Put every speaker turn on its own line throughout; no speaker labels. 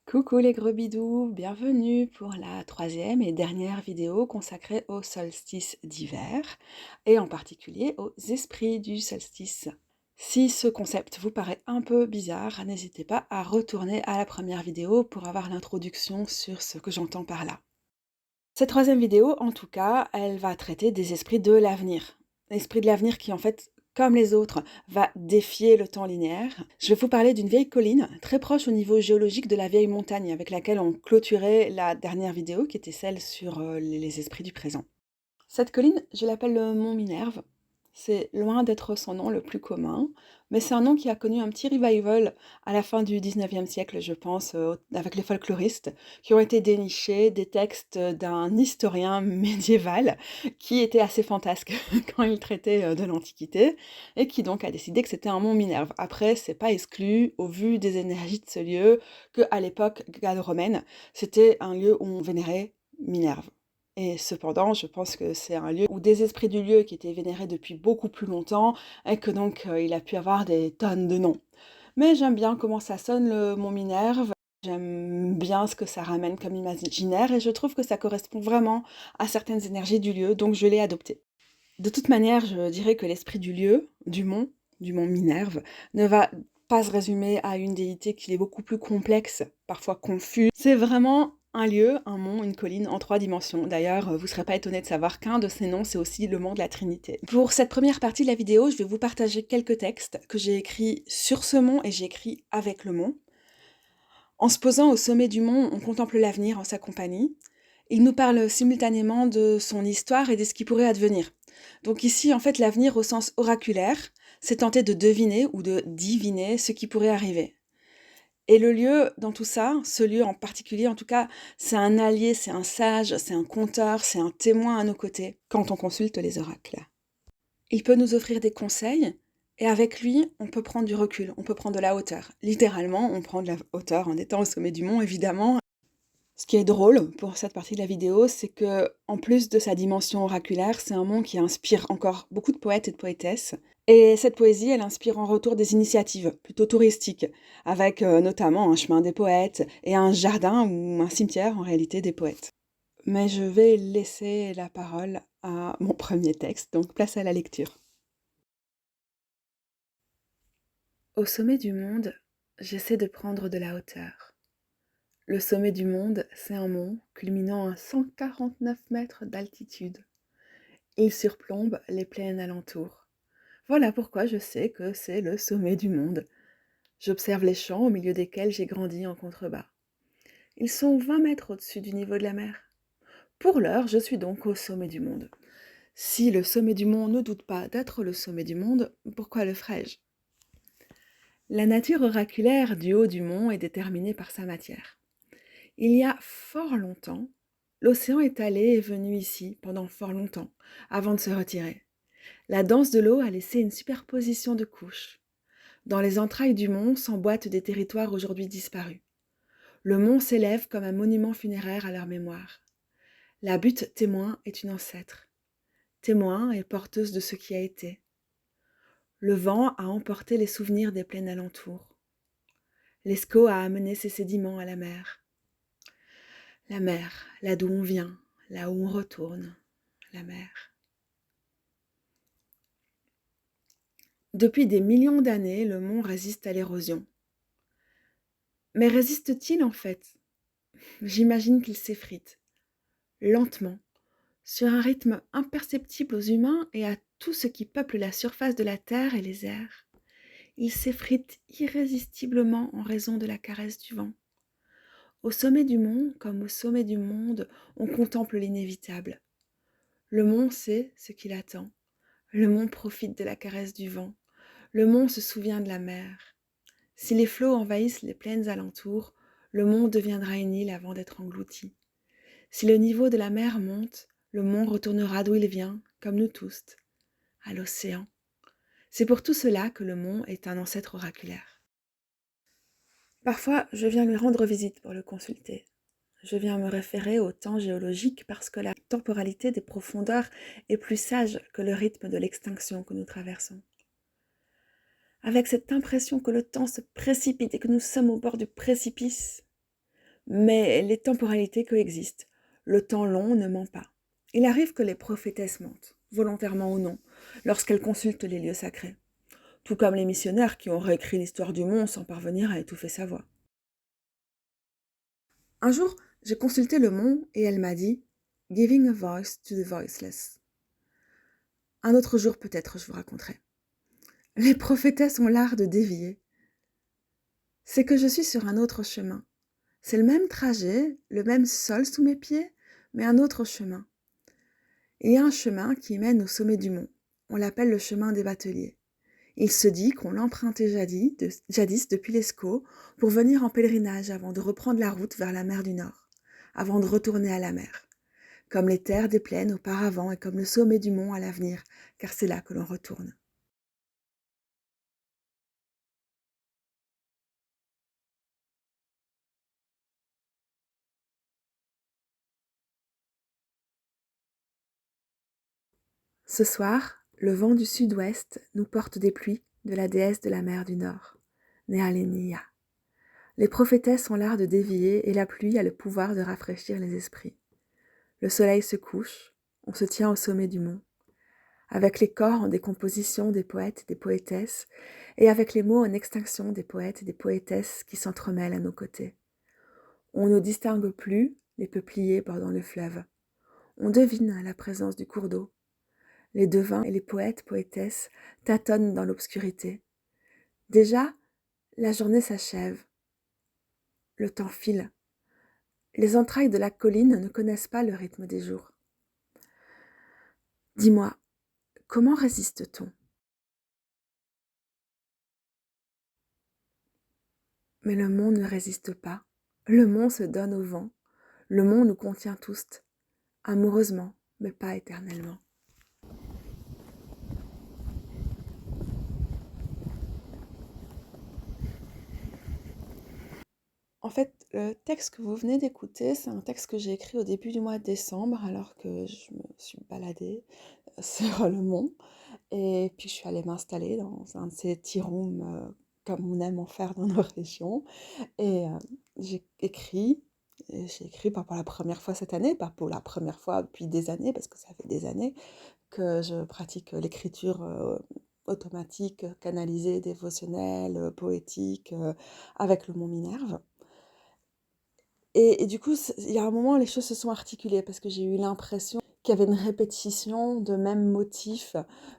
Coucou les gros bidous, bienvenue pour la troisième et dernière vidéo consacrée au solstice d'hiver et en particulier aux esprits du solstice. Si ce concept vous paraît un peu bizarre, n'hésitez pas à retourner à la première vidéo pour avoir l'introduction sur ce que j'entends par là. Cette troisième vidéo, en tout cas, elle va traiter des esprits de l'avenir. L'esprit de l'avenir qui, en fait, comme les autres, va défier le temps linéaire. Je vais vous parler d'une vieille colline, très proche au niveau géologique de la vieille montagne, avec laquelle on clôturait la dernière vidéo, qui était celle sur les esprits du présent. Cette colline, je l'appelle le mont Minerve. C'est loin d'être son nom le plus commun, mais c'est un nom qui a connu un petit revival à la fin du 19e siècle, je pense, avec les folkloristes, qui ont été dénichés des textes d'un historien médiéval qui était assez fantasque quand il traitait de l'Antiquité, et qui donc a décidé que c'était un mont Minerve. Après, c'est pas exclu, au vu des énergies de ce lieu, qu'à l'époque gallo-romaine, c'était un lieu où on vénérait Minerve. Et cependant, je pense que c'est un lieu où des esprits du lieu qui étaient vénérés depuis beaucoup plus longtemps et que donc il a pu avoir des tonnes de noms. Mais j'aime bien comment ça sonne le mont Minerve, j'aime bien ce que ça ramène comme imaginaire et je trouve que ça correspond vraiment à certaines énergies du lieu, donc je l'ai adopté. De toute manière, je dirais que l'esprit du lieu, du mont Minerve, ne va pas se résumer à une déité qui est beaucoup plus complexe, parfois confuse. C'est vraiment un lieu, un mont, une colline en 3 dimensions. D'ailleurs, vous ne serez pas étonné de savoir qu'un de ces noms, c'est aussi le mont de la Trinité. Pour cette première partie de la vidéo, je vais vous partager quelques textes que j'ai écrits sur ce mont et j'ai écrits avec le mont. En se posant au sommet du mont, on contemple l'avenir en sa compagnie. Il nous parle simultanément de son histoire et de ce qui pourrait advenir. Donc ici, en fait, l'avenir au sens oraculaire, c'est tenter de deviner ou de diviner ce qui pourrait arriver. Et le lieu dans tout ça, ce lieu en particulier en tout cas, c'est un allié, c'est un sage, c'est un conteur, c'est un témoin à nos côtés quand on consulte les oracles. Il peut nous offrir des conseils et avec lui, on peut prendre du recul, on peut prendre de la hauteur. Littéralement, on prend de la hauteur en étant au sommet du mont, évidemment. Ce qui est drôle pour cette partie de la vidéo, c'est que, en plus de sa dimension oraculaire, c'est un mont qui inspire encore beaucoup de poètes et de poétesses. Et cette poésie, elle inspire en retour des initiatives plutôt touristiques, avec notamment un chemin des poètes et un jardin ou un cimetière en réalité des poètes. Mais je vais laisser la parole à mon premier texte, donc place à la lecture. Au sommet du monde, j'essaie de prendre de la hauteur. Le sommet du monde, c'est un mont culminant à 149 mètres d'altitude. Il surplombe les plaines alentours. Voilà pourquoi je sais que c'est le sommet du monde. J'observe les champs au milieu desquels j'ai grandi en contrebas. Ils sont 20 mètres au-dessus du niveau de la mer. Pour l'heure, je suis donc au sommet du monde. Si le sommet du monde ne doute pas d'être le sommet du monde, pourquoi le ferais-je? La nature oraculaire du haut du mont est déterminée par sa matière. Il y a fort longtemps, l'océan est allé et venu ici pendant fort longtemps, avant de se retirer. La danse de l'eau a laissé une superposition de couches. Dans les entrailles du mont s'emboîtent des territoires aujourd'hui disparus. Le mont s'élève comme un monument funéraire à leur mémoire. La butte témoin est une ancêtre. Témoin est porteuse de ce qui a été. Le vent a emporté les souvenirs des plaines alentours. L'Escaut a amené ses sédiments à la mer. La mer, là d'où on vient, là où on retourne, la mer. Depuis des millions d'années, le mont résiste à l'érosion. Mais résiste-t-il en fait? J'imagine qu'il s'effrite, lentement, sur un rythme imperceptible aux humains et à tout ce qui peuple la surface de la terre et les airs. Il s'effrite irrésistiblement en raison de la caresse du vent. Au sommet du mont, comme au sommet du monde, on contemple l'inévitable. Le mont sait ce qu'il attend. Le mont profite de la caresse du vent. Le mont se souvient de la mer. Si les flots envahissent les plaines alentours, le mont deviendra une île avant d'être englouti. Si le niveau de la mer monte, le mont retournera d'où il vient, comme nous tous, à l'océan. C'est pour tout cela que le mont est un ancêtre oraculaire. Parfois, je viens lui rendre visite pour le consulter. Je viens me référer au temps géologique parce que la temporalité des profondeurs est plus sage que le rythme de l'extinction que nous traversons. Avec cette impression que le temps se précipite et que nous sommes au bord du précipice, Mais les temporalités coexistent. Le temps long ne ment pas. Il arrive que les prophétesses mentent, volontairement ou non, lorsqu'elles consultent les lieux sacrés. Tout comme les missionnaires qui ont réécrit l'histoire du monde sans parvenir à étouffer sa voix. Un jour, j'ai consulté le mont et elle m'a dit « Giving a voice to the voiceless ». Un autre jour peut-être je vous raconterai. Les prophétesses ont l'art de dévier. C'est que je suis sur un autre chemin. C'est le même trajet, le même sol sous mes pieds, mais un autre chemin. Il y a un chemin qui mène au sommet du mont. On l'appelle le chemin des bateliers. Il se dit qu'on l'empruntait jadis depuis l'Escaut pour venir en pèlerinage avant de reprendre la route vers la mer du Nord, avant de retourner à la mer, comme les terres des plaines auparavant et comme le sommet du mont à l'avenir, car c'est là que l'on retourne. Ce soir, le vent du sud-ouest nous porte des pluies de la déesse de la mer du Nord, Nehalennia. Les prophétesses ont l'art de dévier et la pluie a le pouvoir de rafraîchir les esprits. Le soleil se couche, on se tient au sommet du mont, avec les corps en décomposition des poètes et des poétesses, et avec les mots en extinction des poètes et des poétesses qui s'entremêlent à nos côtés. On ne distingue plus les peupliers bordant le fleuve. On devine la présence du cours d'eau. Les devins et les poètes, poétesses tâtonnent dans l'obscurité. Déjà, la journée s'achève. Le temps file. Les entrailles de la colline ne connaissent pas le rythme des jours. Dis-moi, comment résiste-t-on ? Mais le mont ne résiste pas. Le mont se donne au vent. Le mont nous contient tous, amoureusement, mais pas éternellement. En fait, le texte que vous venez d'écouter, c'est un texte que j'ai écrit au début du mois de décembre, alors que je me suis baladée sur le mont. Et puis je suis allée m'installer dans un de ces tea rooms comme on aime en faire dans nos régions. Et j'ai écrit pas pour la première fois cette année, pas pour la première fois depuis des années, parce que ça fait des années que je pratique l'écriture automatique, canalisée, dévotionnelle, poétique, avec le mont Minerve. Et du coup, il y a un moment, les choses se sont articulées, parce que j'ai eu l'impression qu'il y avait une répétition de mêmes motifs,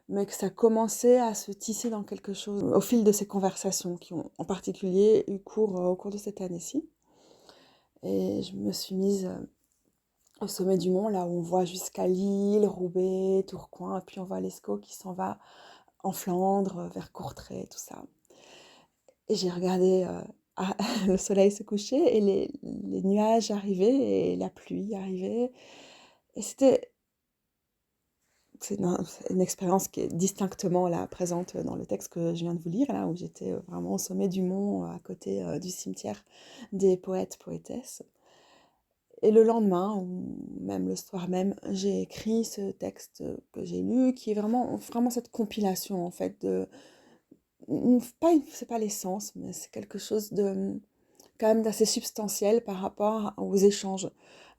mais que ça commençait à se tisser dans quelque chose au fil de ces conversations qui ont en particulier eu cours au cours de cette année-ci. Et je me suis mise au sommet du mont, là où on voit jusqu'à Lille, Roubaix, Tourcoing, et puis on voit l'Escaut qui s'en va en Flandre, vers Courtrai, tout ça. Et j'ai regardé le soleil se coucher et les nuages arrivaient et la pluie arrivait. Et c'est une expérience qui est distinctement là, présente dans le texte que je viens de vous lire, là où j'étais vraiment au sommet du mont, à côté du cimetière des poètes, poétesses. Et le lendemain, ou même le soir même, j'ai écrit ce texte que j'ai lu, qui est vraiment, vraiment cette compilation, en fait, c'est pas l'essence, mais c'est quelque chose de, quand même d'assez substantiel par rapport aux échanges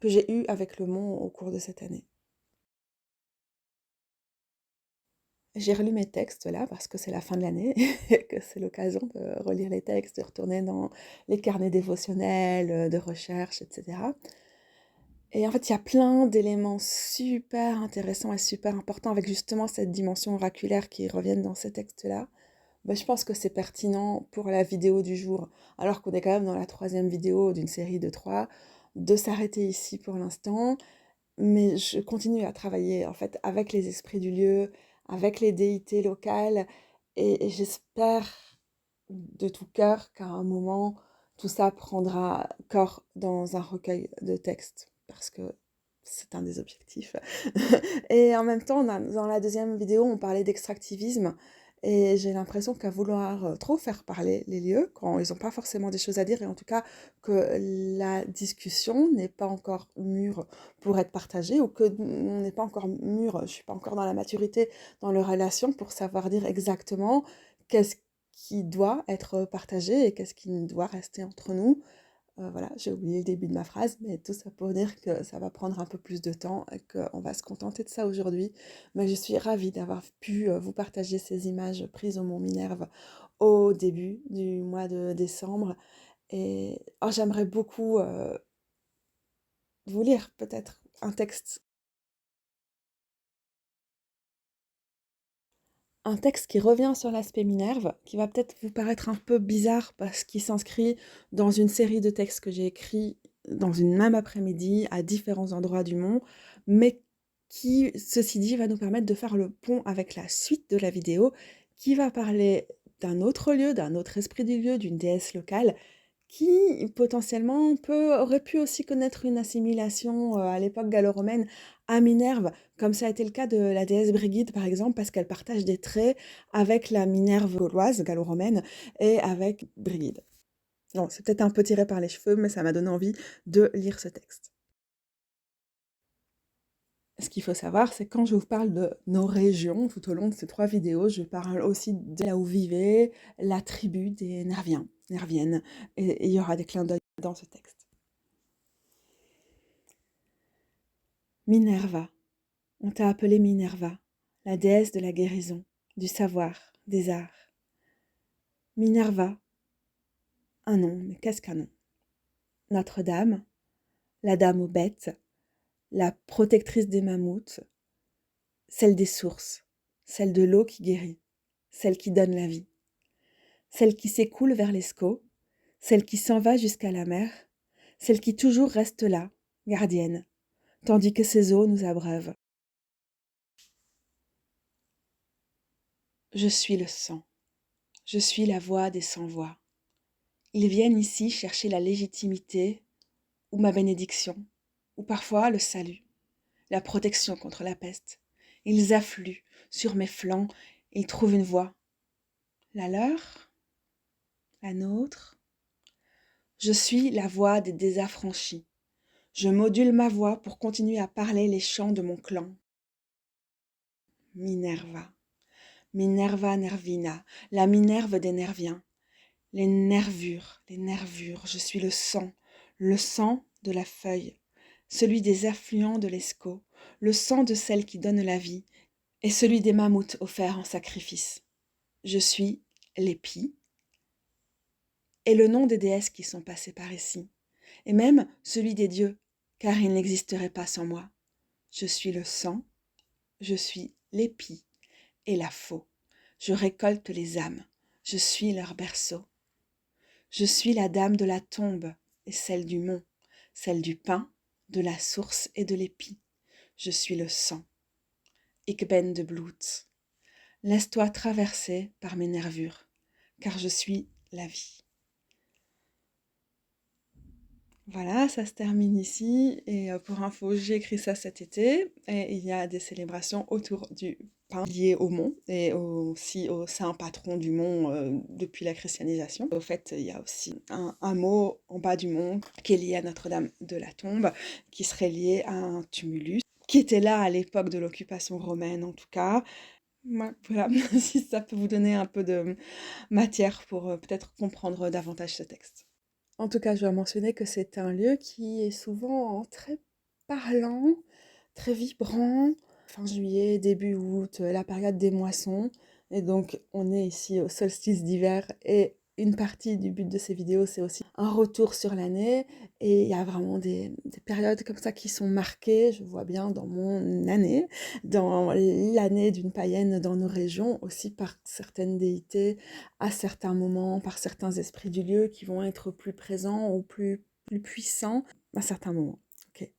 que j'ai eus avec le mont au cours de cette année. J'ai relu mes textes là parce que c'est la fin de l'année et que c'est l'occasion de relire les textes, de retourner dans les carnets dévotionnels, de recherche, etc. Et en fait, il y a plein d'éléments super intéressants et super importants avec justement cette dimension oraculaire qui reviennent dans ces textes-là. Ben, je pense que c'est pertinent pour la vidéo du jour, alors qu'on est quand même dans la troisième vidéo d'une série de 3, de s'arrêter ici pour l'instant. Mais je continue à travailler en fait avec les esprits du lieu, avec les déités locales, et j'espère de tout cœur qu'à un moment, tout ça prendra corps dans un recueil de textes, parce que c'est un des objectifs. Et en même temps, dans la deuxième vidéo, on parlait d'extractivisme, et j'ai l'impression qu'à vouloir trop faire parler les lieux, quand ils n'ont pas forcément des choses à dire, et en tout cas que la discussion n'est pas encore mûre pour être partagée, ou que on n'est pas encore mûr, je ne suis pas encore dans la maturité dans les relations pour savoir dire exactement qu'est-ce qui doit être partagé et qu'est-ce qui doit rester entre nous. Voilà, j'ai oublié le début de ma phrase, mais tout ça pour dire que ça va prendre un peu plus de temps et qu'on va se contenter de ça aujourd'hui. Mais je suis ravie d'avoir pu vous partager ces images prises au Mont Minerve au début du mois de décembre. Et oh, j'aimerais beaucoup vous lire peut-être un texte qui revient sur l'aspect Minerve, qui va peut-être vous paraître un peu bizarre parce qu'il s'inscrit dans une série de textes que j'ai écrits dans une même après-midi à différents endroits du monde, mais qui, ceci dit, va nous permettre de faire le pont avec la suite de la vidéo, qui va parler d'un autre lieu, d'un autre esprit du lieu, d'une déesse locale, qui potentiellement aurait pu aussi connaître une assimilation à l'époque gallo-romaine à Minerve, comme ça a été le cas de la déesse Brigide par exemple, parce qu'elle partage des traits avec la Minerve gauloise, gallo-romaine, et avec Brigide. Bon, c'est peut-être un peu tiré par les cheveux, mais ça m'a donné envie de lire ce texte. Ce qu'il faut savoir, c'est que quand je vous parle de nos régions, tout au long de ces 3 vidéos, je parle aussi de là où vivait la tribu des Nerviens, Nerviennes, et il y aura des clins d'œil dans ce texte. Minerva. On t'a appelée Minerva, la déesse de la guérison, du savoir, des arts. Minerva. Un nom, mais qu'est-ce qu'un nom? Notre-Dame, la dame aux bêtes, la protectrice des mammouths, celle des sources, celle de l'eau qui guérit, celle qui donne la vie, celle qui s'écoule vers l'Escaut, celle qui s'en va jusqu'à la mer, celle qui toujours reste là, gardienne, tandis que ses eaux nous abreuvent. Je suis le sang, je suis la voix des sans-voix. Ils viennent ici chercher la légitimité ou ma bénédiction, ou parfois le salut, la protection contre la peste. Ils affluent sur mes flancs, ils trouvent une voie. La leur? La nôtre? Je suis la voix des désaffranchis. Je module ma voix pour continuer à parler les chants de mon clan. Minerva. Minerva Nervina, la Minerve des Nerviens. Les nervures, je suis le sang de la feuille, celui des affluents de l'Escaut, le sang de celle qui donne la vie, et celui des mammouths offerts en sacrifice. Je suis l'épi, et le nom des déesses qui sont passées par ici, et même celui des dieux, car ils n'existeraient pas sans moi. Je suis le sang, je suis l'épi et la faux. Je récolte les âmes, je suis leur berceau. Je suis la dame de la tombe et celle du mont, celle du pain, de la source et de l'épi. Je suis le sang. Ik ben de bloed. Laisse-toi traverser par mes nervures, car je suis la vie. Voilà, ça se termine ici. Et pour info, j'ai écrit ça cet été. Et il y a des célébrations autour du pain lié au mont et aussi au saint patron du mont depuis la christianisation. Au fait, il y a aussi un mot en bas du mont qui est lié à Notre-Dame de la Tombe, qui serait lié à un tumulus, qui était là à l'époque de l'occupation romaine en tout cas. Ouais, voilà, si ça peut vous donner un peu de matière pour peut-être comprendre davantage ce texte. En tout cas, je dois mentionner que c'est un lieu qui est souvent très parlant, très vibrant. Fin juillet, début août, la période des moissons. Et donc, on est ici au solstice d'hiver et une partie du but de ces vidéos, c'est aussi un retour sur l'année. Et il y a vraiment des périodes comme ça qui sont marquées, je vois bien dans mon année, dans l'année d'une païenne dans nos régions, aussi par certaines déités, à certains moments, par certains esprits du lieu qui vont être plus présents ou plus puissants à certains moments. Ok,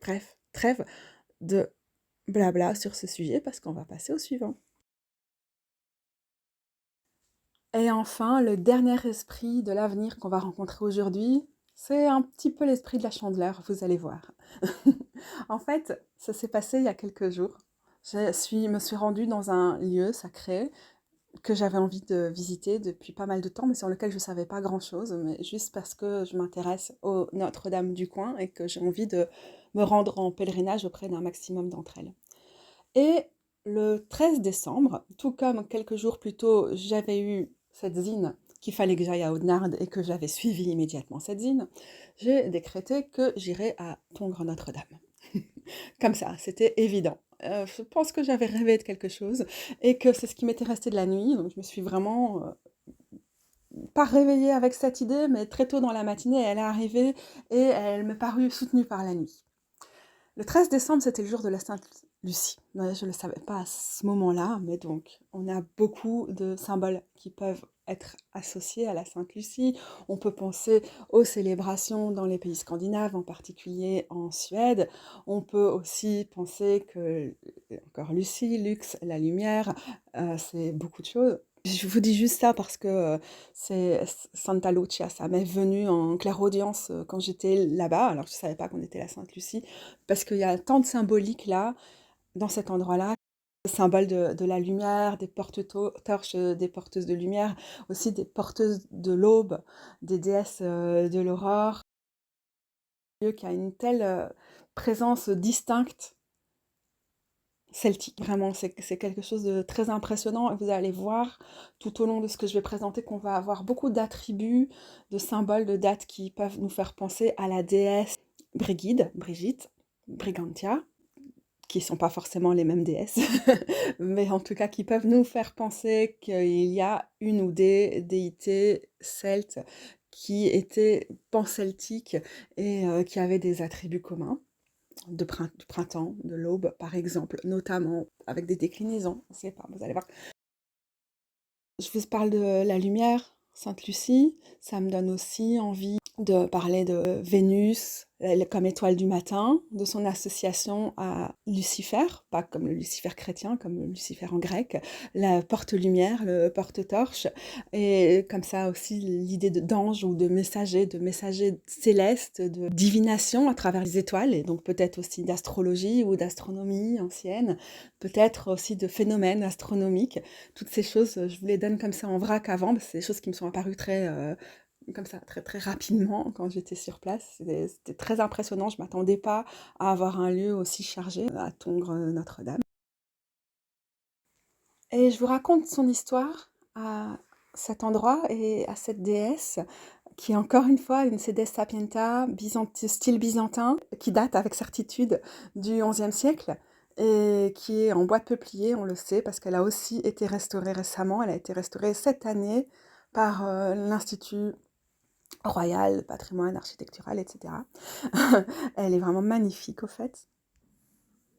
bref, trêve de blabla sur ce sujet parce qu'on va passer au suivant. Et enfin, le dernier esprit de l'avenir qu'on va rencontrer aujourd'hui, c'est un petit peu l'esprit de la Chandeleur, vous allez voir. En fait, ça s'est passé il y a quelques jours. Me suis rendue dans un lieu sacré que j'avais envie de visiter depuis pas mal de temps, mais sur lequel je ne savais pas grand-chose, mais juste parce que je m'intéresse au Notre-Dame du coin et que j'ai envie de me rendre en pèlerinage auprès d'un maximum d'entre elles. Et le 13 décembre, tout comme quelques jours plus tôt, j'avais eu cette zine qu'il fallait que j'aille à Audenarde et que j'avais suivi immédiatement cette zine, j'ai décrété que j'irais à Tongres-Notre-Dame. Comme ça, c'était évident. Je pense que j'avais rêvé de quelque chose et que c'est ce qui m'était resté de la nuit, donc je me suis vraiment, pas réveillée avec cette idée, mais très tôt dans la matinée, elle est arrivée et elle me parut soutenue par la nuit. Le 13 décembre, c'était le jour de la Sainte-Lucie. Ouais, je ne le savais pas à ce moment-là, mais donc on a beaucoup de symboles qui peuvent être associés à la Sainte-Lucie. On peut penser aux célébrations dans les pays scandinaves, en particulier en Suède. On peut aussi penser que, encore Lucie, Lux, la lumière, c'est beaucoup de choses. Je vous dis juste ça parce que c'est Santa Lucia, ça m'est venu en clairaudience quand j'étais là-bas. Alors je ne savais pas qu'on était la Sainte-Lucie, parce qu'il y a tant de symbolique là, dans cet endroit-là. Le symbole de la lumière, des porte-torches, des porteuses de lumière, aussi des porteuses de l'aube, des déesses de l'aurore. Dieu qui a une telle présence distincte celtique. Vraiment, c'est quelque chose de très impressionnant et vous allez voir tout au long de ce que je vais présenter qu'on va avoir beaucoup d'attributs, de symboles, de dates qui peuvent nous faire penser à la déesse Brigitte, Brigantia, qui sont pas forcément les mêmes déesses, mais en tout cas qui peuvent nous faire penser qu'il y a une ou des déités celtes qui étaient panceltiques et qui avaient des attributs communs du printemps, de l'aube, par exemple, notamment avec des déclinaisons, on ne sait pas, vous allez voir. Je vous parle de la lumière, Sainte-Lucie, ça me donne aussi envie de parler de Vénus, elle comme étoile du matin, de son association à Lucifer, pas comme le Lucifer chrétien, comme le Lucifer en grec, la porte-lumière, le porte-torche, et comme ça aussi l'idée d'ange ou de messager céleste, de divination à travers les étoiles, et donc peut-être aussi d'astrologie ou d'astronomie ancienne, peut-être aussi de phénomènes astronomiques. Toutes ces choses, je vous les donne comme ça en vrac avant, parce que c'est des choses qui me sont apparues très comme ça, très très rapidement quand j'étais sur place. C'était très impressionnant, je ne m'attendais pas à avoir un lieu aussi chargé à Tongres-Notre-Dame. Et je vous raconte son histoire à cet endroit et à cette déesse qui est encore une fois une Sedes Sapienta style byzantin, qui date avec certitude du XIe siècle et qui est en bois de peuplier, on le sait, parce qu'elle a aussi été restaurée récemment. Elle a été restaurée cette année par l'Institut royal, patrimoine architectural, etc. Elle est vraiment magnifique au fait.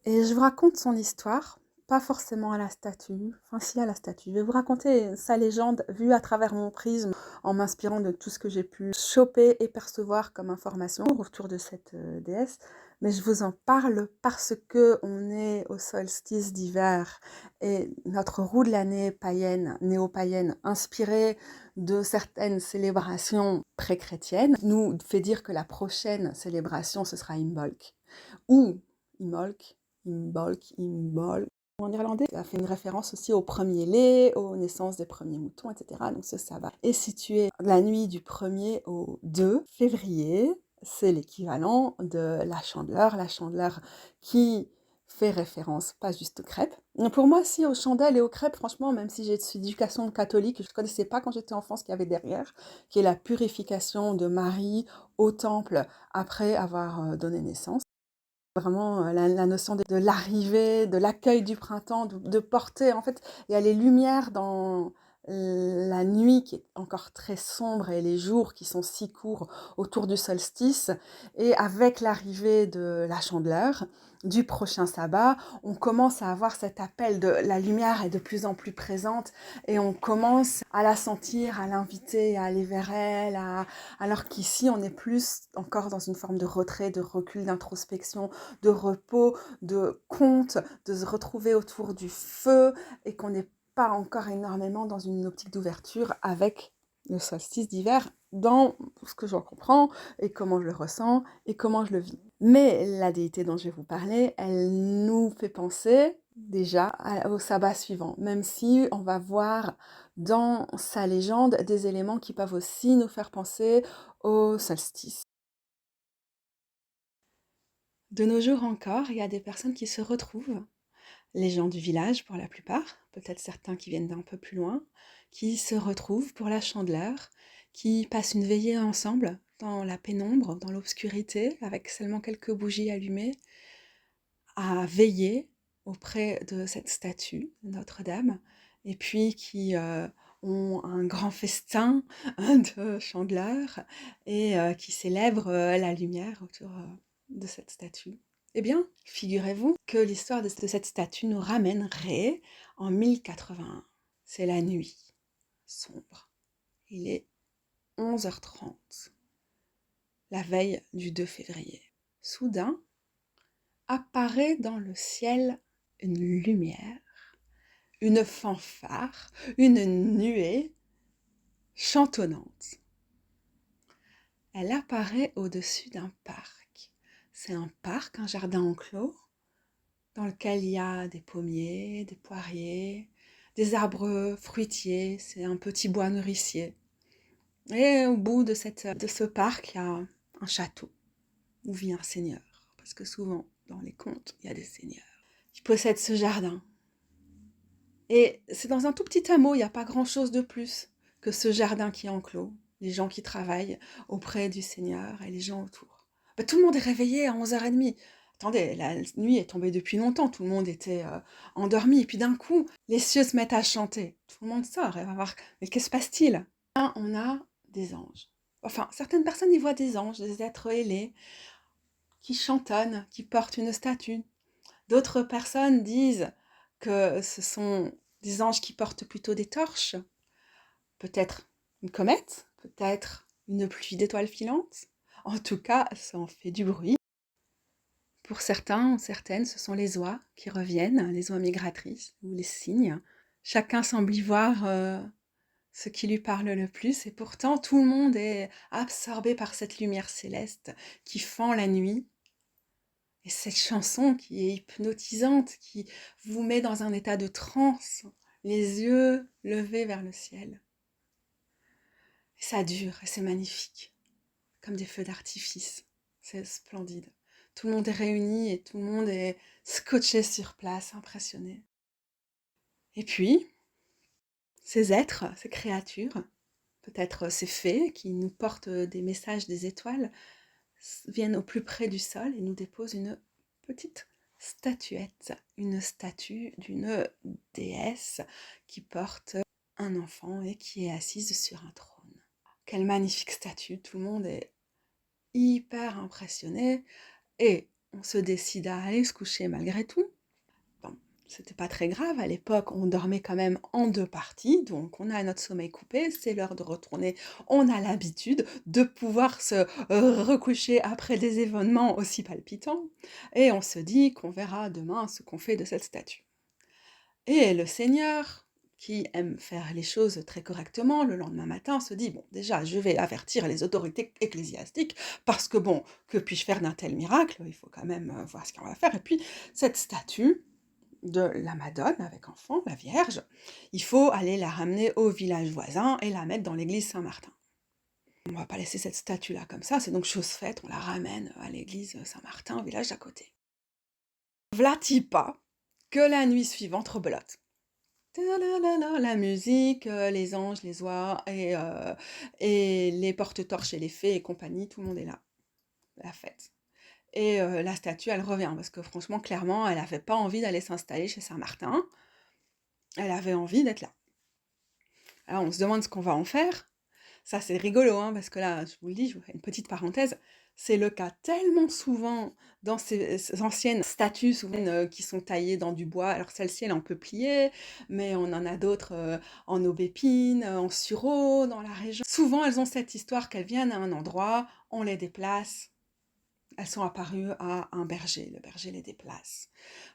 Et je vous raconte son histoire, pas forcément à la statue, enfin si à la statue. Je vais vous raconter sa légende vue à travers mon prisme, en m'inspirant de tout ce que j'ai pu choper et percevoir comme information autour de cette déesse. Mais je vous en parle parce que on est au solstice d'hiver et notre roue de l'année païenne, néo-païenne, inspirée de certaines célébrations pré-chrétiennes, nous fait dire que la prochaine célébration, ce sera Imbolc. Ou Imbolc, Imbolc. En irlandais, ça fait une référence aussi au premier lait, aux naissances des premiers moutons, etc. Donc ce sabbat est situé la nuit du 1er au 2 février. C'est l'équivalent de la chandeleur qui fait référence pas juste aux crêpes. Pour moi, si aux chandelles et aux crêpes, franchement, même si j'ai une éducation catholique, je ne connaissais pas quand j'étais enfant ce qu'il y avait derrière, qui est la purification de Marie au temple après avoir donné naissance. Vraiment la notion de l'arrivée, de l'accueil du printemps, de porter, en fait, il y a les lumières dans la nuit qui est encore très sombre et les jours qui sont si courts autour du solstice. Et avec l'arrivée de la chandeleur, du prochain sabbat, on commence à avoir cet appel de la lumière est de plus en plus présente et on commence à la sentir, à l'inviter, à aller vers elle, alors qu'ici on est plus encore dans une forme de retrait, de recul, d'introspection, de repos, de conte, de se retrouver autour du feu et qu'on n'est pas encore énormément dans une optique d'ouverture avec le solstice d'hiver dans ce que j'en comprends et comment je le ressens et comment je le vis. Mais la déité dont je vais vous parler, elle nous fait penser déjà au sabbat suivant, même si on va voir dans sa légende des éléments qui peuvent aussi nous faire penser au solstice. De nos jours encore, il y a des personnes qui se retrouvent les gens du village pour la plupart, peut-être certains qui viennent d'un peu plus loin, qui se retrouvent pour la Chandeleur, qui passent une veillée ensemble dans la pénombre, dans l'obscurité, avec seulement quelques bougies allumées, à veiller auprès de cette statue de Notre-Dame, et puis qui ont un grand festin de chandeleur et qui célèbrent la lumière autour de cette statue. Eh bien, figurez-vous que l'histoire de cette statue nous ramènerait en 1081. C'est la nuit sombre. Il est 11h30, la veille du 2 février. Soudain, apparaît dans le ciel une lumière, une fanfare, une nuée chantonnante. Elle apparaît au-dessus d'un parc. C'est un parc, un jardin enclos, dans lequel il y a des pommiers, des poiriers, des arbres fruitiers, c'est un petit bois nourricier. Et au bout de ce parc, il y a un château où vit un seigneur. Parce que souvent, dans les contes, il y a des seigneurs qui possèdent ce jardin. Et c'est dans un tout petit hameau, il n'y a pas grand-chose de plus que ce jardin qui est enclos. Les gens qui travaillent auprès du Seigneur et les gens autour. Tout le monde est réveillé à 11h30. Attendez, la nuit est tombée depuis longtemps, tout le monde était endormi. Et puis d'un coup, les cieux se mettent à chanter. Tout le monde sort et va voir, mais qu'est-ce qui se passe-t-il? Là, on a des anges. Enfin, certaines personnes y voient des anges, des êtres ailés, qui chantonnent, qui portent une statue. D'autres personnes disent que ce sont des anges qui portent plutôt des torches, peut-être une comète, peut-être une pluie d'étoiles filantes. En tout cas, ça en fait du bruit. Pour certains ou certaines, ce sont les oies qui reviennent, les oies migratrices ou les cygnes. Chacun semble y voir ce qui lui parle le plus, et pourtant tout le monde est absorbé par cette lumière céleste qui fend la nuit. Et cette chanson qui est hypnotisante, qui vous met dans un état de transe, les yeux levés vers le ciel. Et ça dure, et c'est magnifique, comme des feux d'artifice. C'est splendide. Tout le monde est réuni et tout le monde est scotché sur place, impressionné. Et puis, ces êtres, ces créatures, peut-être ces fées qui nous portent des messages des étoiles, viennent au plus près du sol et nous déposent une petite statuette, une statue d'une déesse qui porte un enfant et qui est assise sur un trône. Quelle magnifique statue, tout le monde est hyper impressionné et on se décide à aller se coucher malgré tout. Bon, c'était pas très grave, à l'époque on dormait quand même en 2 parties, donc on a notre sommeil coupé, c'est l'heure de retourner, on a l'habitude de pouvoir se recoucher après des événements aussi palpitants, et on se dit qu'on verra demain ce qu'on fait de cette statue. Et le Seigneur, qui aime faire les choses très correctement, le lendemain matin se dit, bon, déjà, je vais avertir les autorités ecclésiastiques, parce que bon, que puis-je faire d'un tel miracle? Il faut quand même voir ce qu'on va faire. Et puis, cette statue de la Madone avec enfant, la Vierge, il faut aller la ramener au village voisin et la mettre dans l'église Saint-Martin. On va pas laisser cette statue-là comme ça, c'est donc chose faite, on la ramène à l'église Saint-Martin, au village d'à côté. V'là-t-il pas que la nuit suivante rebelote. La musique, les anges, les oies et les porte-torches et les fées et compagnie, tout le monde est là. La fête. Et la statue, elle revient parce que franchement, clairement, elle avait pas envie d'aller s'installer chez Saint-Martin. Elle avait envie d'être là. Alors on se demande ce qu'on va en faire. Ça, c'est rigolo, hein, parce que là, je vous le dis, je vous fais une petite parenthèse, c'est le cas tellement souvent dans ces anciennes statues souvent, qui sont taillées dans du bois. Alors celle-ci, elle est en peuplier, mais on en a d'autres en aubépine, en sureau, dans la région. Souvent, elles ont cette histoire qu'elles viennent à un endroit, on les déplace. Elles sont apparues à un berger, le berger les déplace,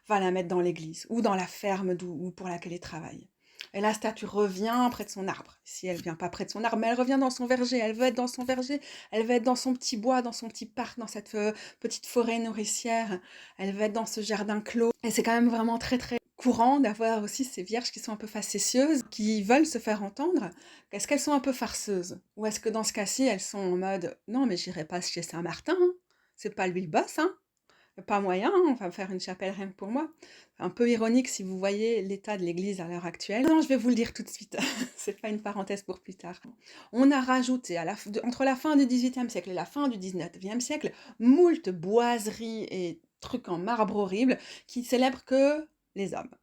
va la mettre dans l'église ou dans la ferme pour laquelle elle travaille. Et la statue revient près de son arbre. Si elle vient pas près de son arbre, mais elle revient dans son verger. Elle veut être dans son verger, elle veut être dans son petit bois, dans son petit parc, dans cette petite forêt nourricière. Elle veut être dans ce jardin clos. Et c'est quand même vraiment très très courant d'avoir aussi ces vierges qui sont un peu facétieuses, qui veulent se faire entendre. Est-ce qu'elles sont un peu farceuses? Ou est-ce que dans ce cas-ci, elles sont en mode « Non, mais j'irai pas chez Saint-Martin, hein. C'est pas lui le boss, hein. Pas moyen, hein, on va faire une chapelle rien que pour moi. Un peu ironique si vous voyez l'état de l'église à l'heure actuelle. Non, je vais vous le dire tout de suite, c'est pas une parenthèse pour plus tard. On a rajouté entre la fin du XVIIIe siècle et la fin du XIXe siècle, moult boiseries et trucs en marbre horrible qui célèbrent que les hommes.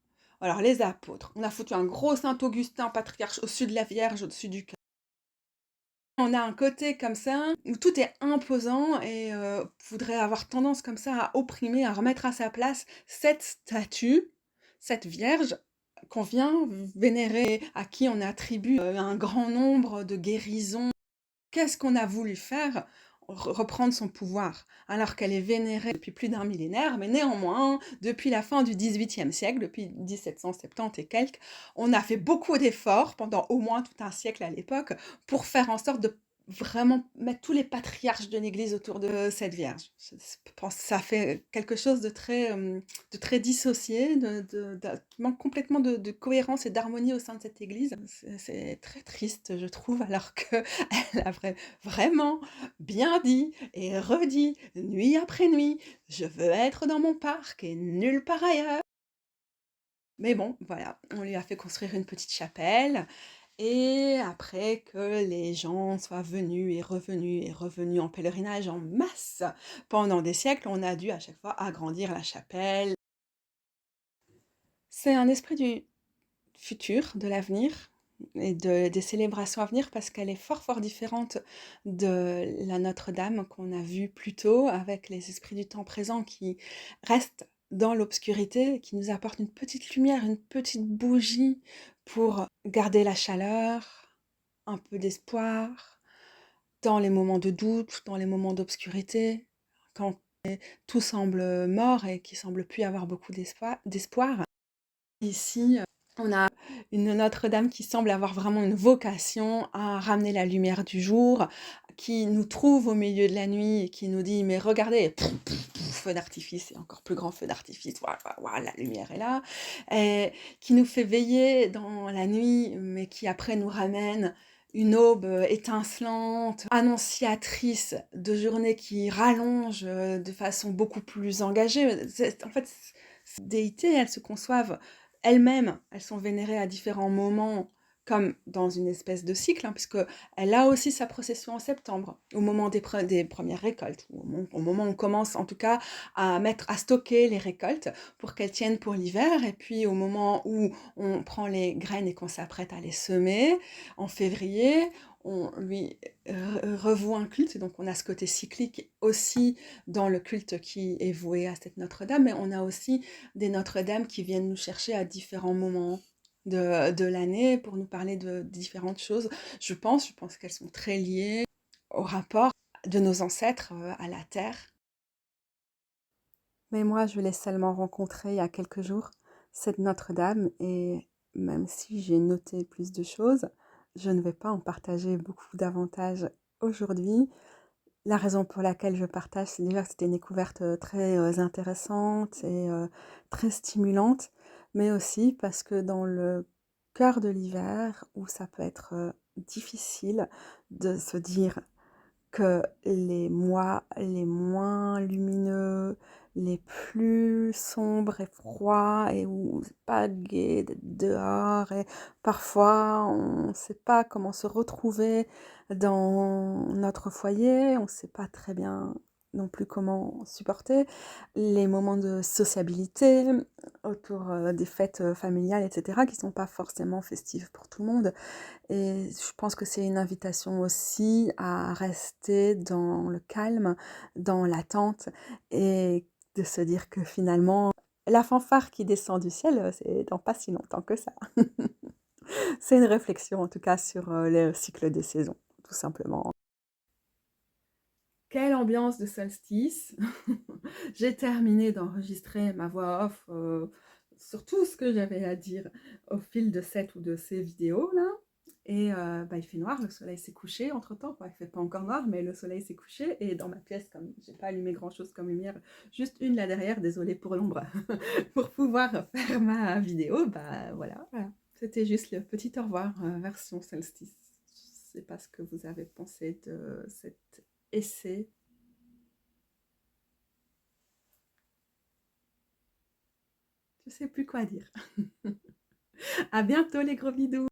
Alors les apôtres, on a foutu un gros Saint-Augustin, patriarche, au-dessus de la Vierge, au-dessus du... On a un côté comme ça, où tout est imposant et voudrait avoir tendance comme ça à opprimer, à remettre à sa place cette statue, cette Vierge qu'on vient vénérer, à qui on attribue un grand nombre de guérisons. Qu'est-ce qu'on a voulu faire? Reprendre son pouvoir, alors qu'elle est vénérée depuis plus d'un millénaire, mais néanmoins, depuis la fin du XVIIIe siècle, depuis 1770 et quelques, on a fait beaucoup d'efforts, pendant au moins tout un siècle à l'époque, pour faire en sorte de vraiment mettre tous les patriarches de l'Église autour de cette Vierge. Je pense que ça fait quelque chose de très dissocié, qui manque complètement de cohérence et d'harmonie au sein de cette Église. C'est très triste, je trouve, alors qu'elle a vraiment bien dit et redit, nuit après nuit, je veux être dans mon parc et nulle part ailleurs. Mais bon, voilà, on lui a fait construire une petite chapelle, et après que les gens soient venus et revenus en pèlerinage en masse pendant des siècles, on a dû à chaque fois agrandir la chapelle. C'est un esprit du futur, de l'avenir et des célébrations à venir, parce qu'elle est fort fort différente de la Notre-Dame qu'on a vue plus tôt, avec les esprits du temps présent qui restent dans l'obscurité, qui nous apportent une petite lumière, une petite bougie pour garder la chaleur, un peu d'espoir, dans les moments de doute, dans les moments d'obscurité, quand tout semble mort et qu'il semble plus y avoir beaucoup d'espoir. Ici, on a une Notre-Dame qui semble avoir vraiment une vocation à ramener la lumière du jour, qui nous trouve au milieu de la nuit et qui nous dit: «Mais regardez, pouf, pouf, pouf, feu d'artifice et encore plus grand feu d'artifice, voilà, la lumière est là», et qui nous fait veiller dans la nuit, mais qui après nous ramène une aube étincelante, annonciatrice de journées qui rallongent de façon beaucoup plus engagée. En fait, ces déités, elles se conçoivent elles-mêmes, elles sont vénérées à différents moments, comme dans une espèce de cycle, hein, puisqu'elle a aussi sa procession en septembre, au moment des premières récoltes, au moment où on commence en tout cas à stocker les récoltes pour qu'elles tiennent pour l'hiver, et puis au moment où on prend les graines et qu'on s'apprête à les semer, en février, on lui revoue un culte, et donc on a ce côté cyclique aussi dans le culte qui est voué à cette Notre-Dame, mais on a aussi des Notre-Dame qui viennent nous chercher à différents moments de l'année pour nous parler de différentes choses. Je pense qu'elles sont très liées au rapport de nos ancêtres à la terre. Mais moi, je l'ai seulement rencontrée il y a quelques jours, cette Notre-Dame, et même si j'ai noté plus de choses, je ne vais pas en partager beaucoup davantage aujourd'hui. La raison pour laquelle je partage, c'est déjà que c'était une découverte très intéressante et très stimulante, mais aussi parce que dans le cœur de l'hiver, où ça peut être difficile de se dire que les mois les moins lumineux, les plus sombres et froids, et où c'est pas gai d'être dehors, et parfois on ne sait pas comment se retrouver dans notre foyer, on ne sait pas très bien non plus comment supporter les moments de sociabilité autour des fêtes familiales, etc., qui ne sont pas forcément festives pour tout le monde. Et je pense que c'est une invitation aussi à rester dans le calme, dans l'attente, et de se dire que finalement, la fanfare qui descend du ciel, c'est dans pas si longtemps que ça. C'est une réflexion en tout cas sur le cycle des saisons, tout simplement. Quelle ambiance de solstice! J'ai terminé d'enregistrer ma voix off sur tout ce que j'avais à dire au fil de cette ou de ces vidéos-là. Et il fait noir, le soleil s'est couché entre-temps. Enfin, il fait pas encore noir, mais le soleil s'est couché. Et dans ma pièce, comme j'ai pas allumé grand-chose comme lumière, juste une là derrière, désolée pour l'ombre, pour pouvoir faire ma vidéo, voilà. C'était juste le petit au revoir version solstice. Je sais pas ce que vous avez pensé de cet essai je sais plus quoi dire. À bientôt les gros bisous.